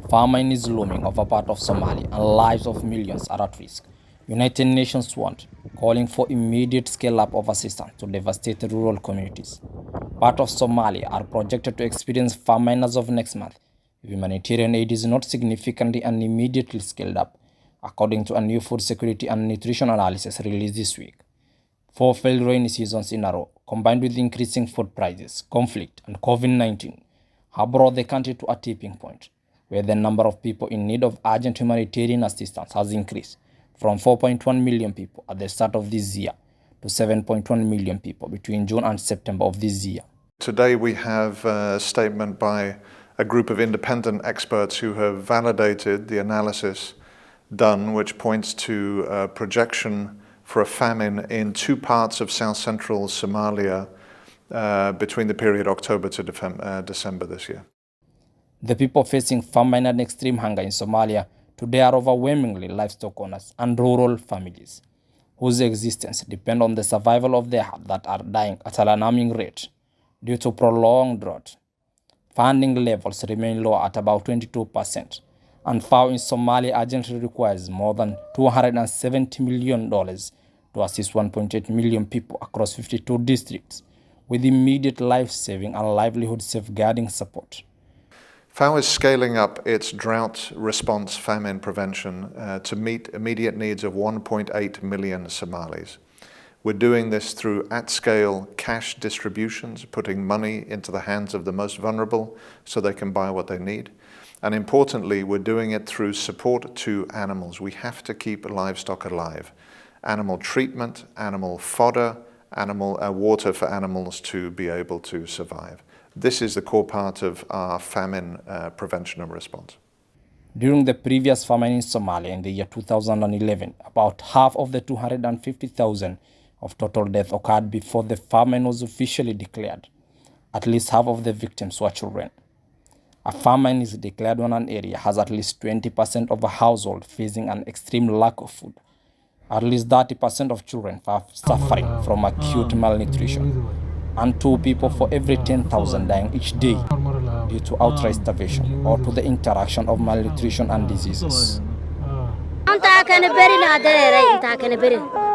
Famine is looming over part of Somalia and lives of millions are at risk. United Nations warned, calling for immediate scale-up of assistance to devastated rural communities. Part of Somalia are projected to experience famine as of next month if humanitarian aid is not significantly and immediately scaled up, according to a new food security and nutrition analysis released this week. 4 failed rainy seasons in a row, combined with increasing food prices, conflict, and COVID-19, have brought the country to a tipping point, where the number of people in need of urgent humanitarian assistance has increased from 4.1 million people at the start of this year to 7.1 million people between June and September of this year. Today we have a statement by a group of independent experts who have validated the analysis done, which points to a projection for a famine in 2 parts of south-central Somalia between the period October to December this year. The people facing famine and extreme hunger in Somalia today are overwhelmingly livestock owners and rural families, whose existence depend on the survival of their herds that are dying at an alarming rate due to prolonged drought. Funding levels remain low at about 22%, and FAO in Somalia urgently requires more than $270 million to assist 1.8 million people across 52 districts with immediate life-saving and livelihood safeguarding support. FAO is scaling up its drought response famine prevention to meet immediate needs of 1.8 million Somalis. We're doing this through at-scale cash distributions, putting money into the hands of the most vulnerable so they can buy what they need. And importantly, we're doing it through support to animals. We have to keep livestock alive. Animal treatment, animal fodder, water for animals to be able to survive. This is the core part of our famine prevention and response. During the previous famine in Somalia in the year 2011, about half of the 250,000 of total deaths occurred before the famine was officially declared. At least half of the victims were children. A famine is declared when an area has at least 20% of a household facing an extreme lack of food. At least 30% of children are suffering from acute malnutrition, and 2 people for every 10,000 dying each day due to outright starvation or to the interaction of malnutrition and diseases.